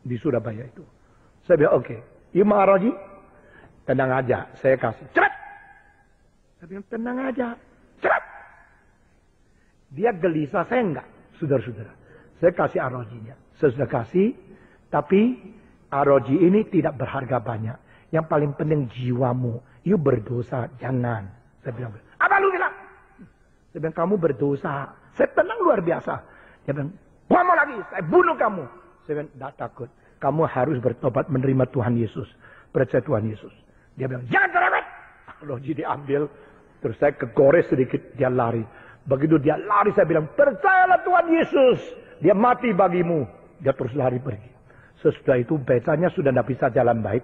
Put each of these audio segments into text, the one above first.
di Surabaya itu. Saya bilang, oke, Imam Araji, tenang aja, saya kasih. Cepat! Saya bilang, tenang aja, cepat! Dia gelisah, saya enggak, saudara-saudara. Saya kasih Arajinya. Saya sudah kasih, tapi Araji ini tidak berharga banyak. Yang paling penting jiwamu. You berdosa, jangan. Saya bilang, apa lu bilang? Saya bilang, kamu berdosa. Saya tenang luar biasa. Dia bilang, kamu lagi, saya bunuh kamu. Saya bilang, tidak takut. Kamu harus bertobat menerima Tuhan Yesus. Percaya Tuhan Yesus. Dia bilang, jangan cerewet. Araji diambil. Terus saya kegores sedikit, dia lari. Begitu dia lari, saya bilang, percayalah Tuhan Yesus. Dia mati bagimu. Dia terus lari pergi. Sesudah itu becanya sudah tidak bisa jalan baik.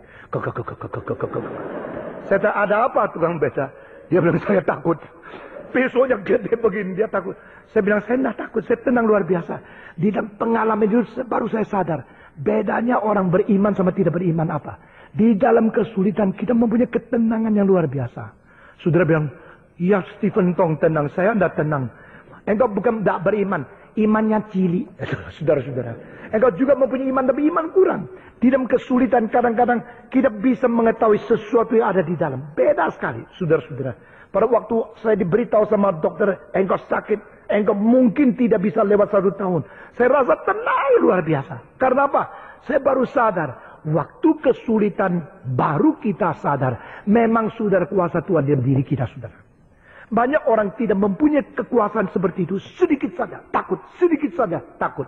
Saya tanya, ada apa tukang beca? Dia bilang, saya takut. Besoknya gede begini, dia takut. Saya bilang, saya tidak takut, saya tenang luar biasa. Di dalam pengalaman itu baru saya sadar. Bedanya orang beriman sama tidak beriman apa? Di dalam kesulitan kita mempunyai ketenangan yang luar biasa. Saudara bilang, ya Stephen Tong tenang, saya tidak tenang. Engkau bukan tidak beriman, imannya cili. Saudara-saudara, engkau juga mempunyai iman, tapi iman kurang. Di dalam kesulitan kadang-kadang kita bisa mengetahui sesuatu yang ada di dalam. Beda sekali, saudara-saudara. Pada waktu saya diberitahu sama dokter, engkau sakit, engkau mungkin tidak bisa lewat 1 tahun. Saya rasa tenang luar biasa. Karena apa? Saya baru sadar, waktu kesulitan baru kita sadar, memang saudara kuasa Tuhan dalam diri kita, saudara. Banyak orang tidak mempunyai kekuasaan seperti itu. Sedikit saja takut, sedikit saja takut.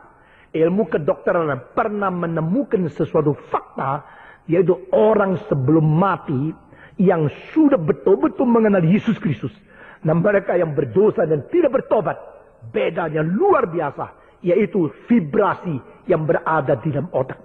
Ilmu kedokteran pernah menemukan sesuatu fakta, yaitu orang sebelum mati yang sudah betul-betul mengenal Yesus Kristus. Nah, mereka yang berdosa dan tidak bertobat, bedanya luar biasa, yaitu vibrasi yang berada di dalam otak.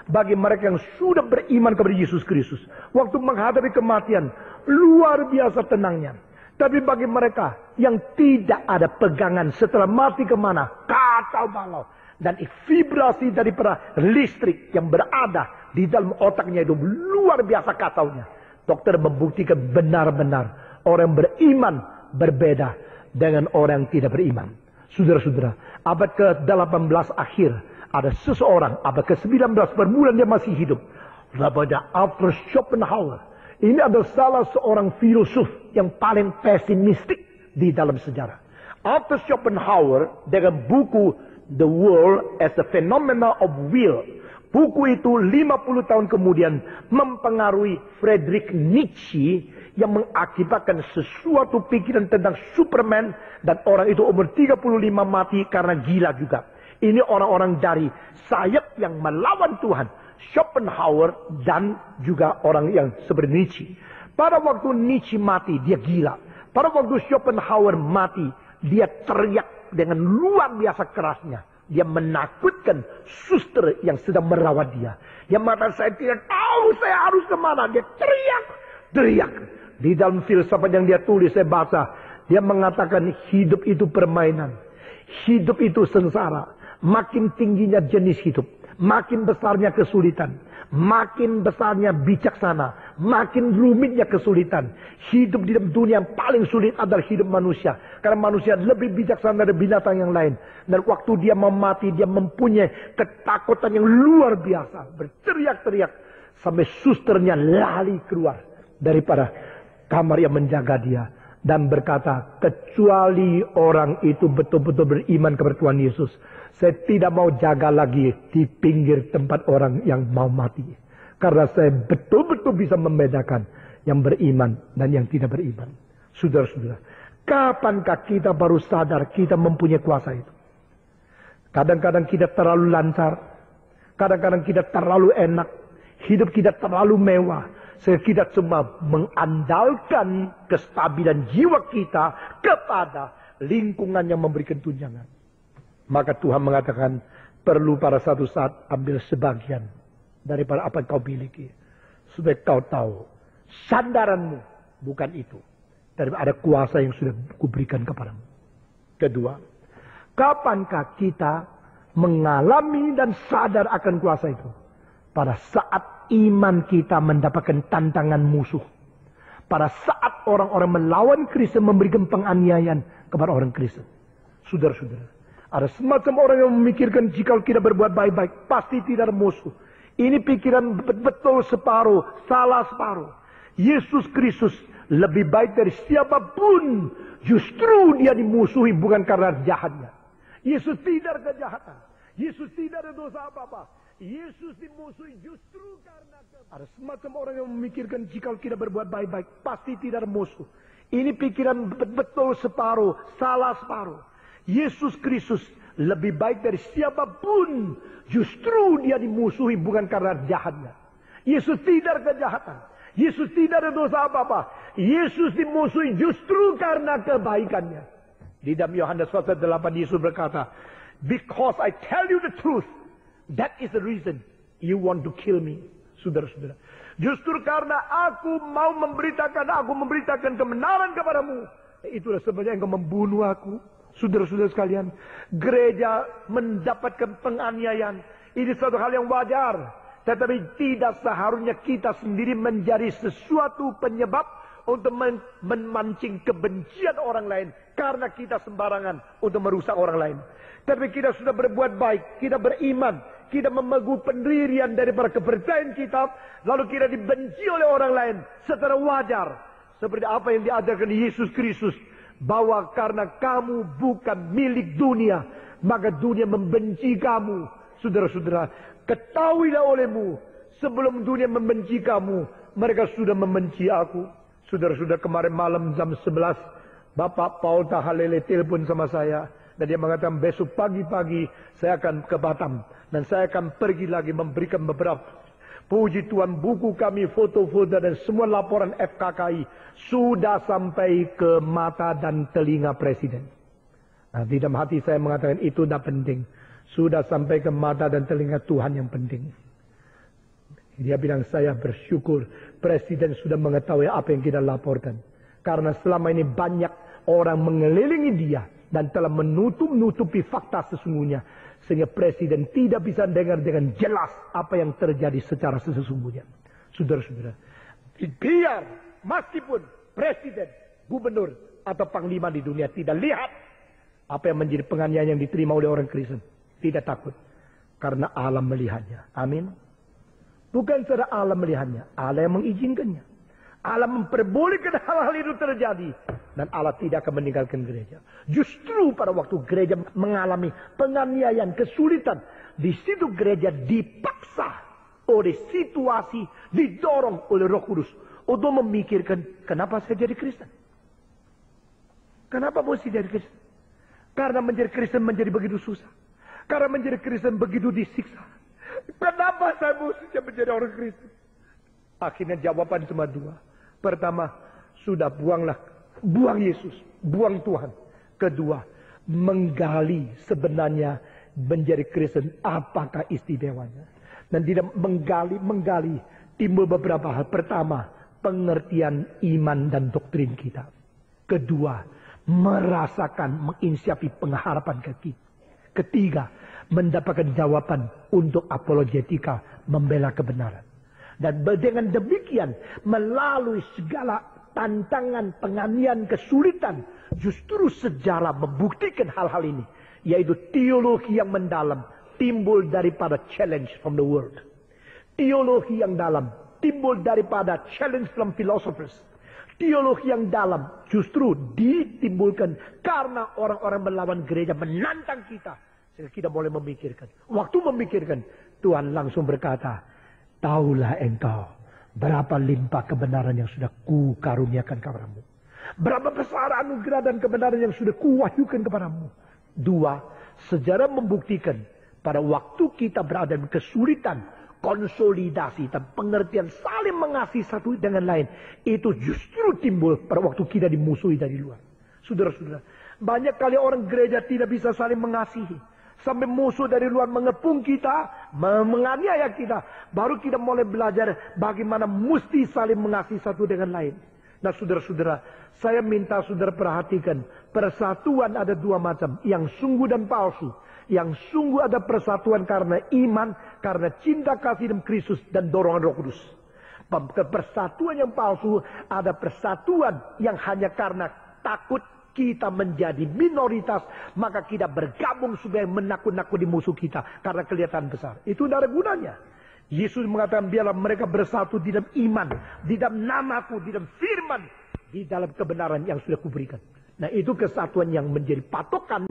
Bagi mereka yang sudah beriman kepada Yesus Kristus, waktu menghadapi kematian, luar biasa tenangnya. Tapi bagi mereka yang tidak ada pegangan setelah mati kemana, kacau balau. Dan vibrasi daripada listrik yang berada di dalam otaknya itu luar biasa kacaunya. Dokter membuktikan benar-benar orang beriman berbeda dengan orang yang tidak beriman. Saudara-saudara, abad ke-18 akhir, ada seseorang, abad ke-19 permulaan dia masih hidup. Namanya Arthur Schopenhauer. Ini adalah salah seorang filosof yang paling pesimistik di dalam sejarah. Arthur Schopenhauer dengan buku The World as a Phenomena of Will. Buku itu 50 tahun kemudian mempengaruhi Friedrich Nietzsche yang mengakibatkan sesuatu pikiran tentang Superman dan orang itu umur 35 mati karena gila juga. Ini orang-orang dari sayap yang melawan Tuhan. Schopenhauer dan juga orang yang seperti Nietzsche. Pada waktu Nietzsche mati, dia gila. Pada waktu Schopenhauer mati, dia teriak dengan luar biasa kerasnya. Dia menakutkan suster yang sedang merawat dia. Dia mengatakan, saya tidak tahu saya harus kemana. Dia teriak. Di dalam filsafat yang dia tulis, saya baca. Dia mengatakan hidup itu permainan. Hidup itu sengsara. Makin tingginya jenis hidup, makin besarnya kesulitan, makin besarnya bijaksana, makin rumitnya kesulitan. Hidup di dalam dunia yang paling sulit adalah hidup manusia. Karena manusia lebih bijaksana dari binatang yang lain. Dan waktu dia mau mati, dia mempunyai ketakutan yang luar biasa. Berteriak-teriak sampai susternya lari keluar daripada kamar yang menjaga dia. Dan berkata, kecuali orang itu betul-betul beriman kepada Tuhan Yesus, saya tidak mau jaga lagi di pinggir tempat orang yang mau mati. Karena saya betul-betul bisa membedakan yang beriman dan yang tidak beriman. Saudara-saudara, kapankah kita baru sadar kita mempunyai kuasa itu? Kadang-kadang kita terlalu lancar. Kadang-kadang kita terlalu enak. Hidup kita terlalu mewah. Sehingga kita cuma mengandalkan kestabilan jiwa kita kepada lingkungan yang memberikan tunjangan. Maka Tuhan mengatakan, perlu pada satu saat ambil sebagian daripada apa yang kau miliki. Supaya kau tahu, sandaranmu bukan itu. Tapi ada kuasa yang sudah kuberikan kepadamu. Kedua, kapankah kita mengalami dan sadar akan kuasa itu? Pada saat iman kita mendapatkan tantangan musuh. Pada saat orang-orang melawan Kristen memberikan penganiayaan kepada orang Kristen. Saudara-saudara, ada semacam orang yang memikirkan jika kita berbuat baik-baik, pasti tidak ada musuh. Ini pikiran betul separuh, salah separuh. Yesus Kristus lebih baik dari siapapun. Justru dia dimusuhi bukan karena jahatnya. Yesus tidak ada kejahatan. Yesus tidak ada dosa apa-apa. Yesus dimusuhi justru karena ada semacam orang yang memikirkan jika kita berbuat baik-baik pasti tidak ada musuh. Ini pikiran betul separuh, salah separuh. Yesus Kristus lebih baik dari siapapun. Justru dia dimusuhi bukan karena jahatnya. Yesus tidak ada kejahatan. Yesus tidak ada dosa apa-apa. Yesus dimusuhi justru karena kebaikannya. Di dalam Yohanes pasal 8 Yesus berkata, "Because I tell you the truth, that is the reason you want to kill me." Saudara-saudara, justru karena aku mau memberitakan kebenaran kepadamu, itulah sebabnya engkau membunuh aku. Saudara-saudara sekalian, gereja mendapatkan penganiayaan. Ini suatu hal yang wajar. Tetapi tidak seharusnya kita sendiri menjadi sesuatu penyebab untuk memancing kebencian orang lain. Karena kita sembarangan untuk merusak orang lain. Tapi kita sudah berbuat baik, kita beriman, kita memegang pendirian daripada kepercayaan kita. Lalu kita dibenci oleh orang lain secara wajar. Seperti apa yang diajarkan Yesus Kristus. Bahwa karena kamu bukan milik dunia, maka dunia membenci kamu. Saudara-saudara, ketahuilah olehmu, sebelum dunia membenci kamu, mereka sudah membenci aku. Saudara-saudara, kemarin malam jam 11, Bapak Paul Tahalele telepon sama saya. Dan dia mengatakan besok pagi-pagi saya akan ke Batam. Dan saya akan pergi lagi memberikan beberapa, puji Tuhan, buku kami, foto-foto dan semua laporan FKKI sudah sampai ke mata dan telinga Presiden. Nah, di dalam hati saya mengatakan itu tidak penting. Sudah sampai ke mata dan telinga Tuhan yang penting. Dia bilang saya bersyukur Presiden sudah mengetahui apa yang kita laporkan. Karena selama ini banyak orang mengelilingi dia dan telah menutupi fakta sesungguhnya. Sehingga Presiden tidak bisa dengar dengan jelas apa yang terjadi secara sesungguhnya. Saudara-saudara, biar meskipun Presiden, Gubernur, atau Panglima di dunia tidak lihat apa yang menjadi penganiayaan yang diterima oleh orang Kristen, tidak takut. Karena Allah melihatnya. Amin. Bukan secara Allah melihatnya, Allah yang mengizinkannya. Allah memperbolehkan hal-hal itu terjadi. Dan Allah tidak akan meninggalkan gereja. Justru pada waktu gereja mengalami penganiayaan, kesulitan. Di situ gereja dipaksa oleh situasi, didorong oleh Roh Kudus. Untuk memikirkan, kenapa saya jadi Kristen? Kenapa mesti jadi Kristen? Karena menjadi Kristen menjadi begitu susah. Karena menjadi Kristen begitu disiksa. Kenapa saya mesti menjadi orang Kristen? Akhirnya jawaban cuma dua. Pertama, sudah buang Yesus, buang Tuhan. Kedua, menggali sebenarnya menjadi Kristen apakah istimewanya. Dan tidak menggali timbul beberapa hal. Pertama, pengertian iman dan doktrin kita. Kedua, merasakan menginsiapi pengharapan kita. Ketiga, mendapatkan jawaban untuk apologetika, membela kebenaran. Dan dengan demikian, melalui segala tantangan, penganiayaan, kesulitan, justru sejarah membuktikan hal-hal ini. Yaitu teologi yang mendalam, timbul daripada challenge from the world. Teologi yang dalam, timbul daripada challenge from philosophers. Teologi yang dalam justru ditimbulkan karena orang-orang melawan gereja menantang kita. Sehingga kita boleh memikirkan. Waktu memikirkan, Tuhan langsung berkata, "Taulah engkau berapa limpah kebenaran yang sudah kukaruniakan kepadamu. Berapa besar anugerah dan kebenaran yang sudah kuwahyukan kepadamu." Dua, sejarah membuktikan pada waktu kita berada dalam kesulitan, konsolidasi dan pengertian saling mengasihi satu dengan lain, itu justru timbul pada waktu kita dimusuhi dari luar. Saudara-saudara, banyak kali orang gereja tidak bisa saling mengasihi. Sampai musuh dari luar mengepung kita, menganiaya kita. Baru kita mulai belajar bagaimana mesti saling mengasihi satu dengan lain. Nah, saudara-saudara, saya minta saudara perhatikan. Persatuan ada dua macam. Yang sungguh dan palsu. Yang sungguh ada persatuan karena iman, karena cinta kasih dalam Kristus dan dorongan Roh Kudus. Persatuan yang palsu ada persatuan yang hanya karena takut kita menjadi minoritas, maka kita bergabung supaya menakut-nakuti musuh kita karena kelihatan besar. Itu tidak ada gunanya. Yesus mengatakan biarlah mereka bersatu di dalam iman, di dalam namaku, di dalam firman, di dalam kebenaran yang sudah kuberikan. Nah itu kesatuan yang menjadi patokan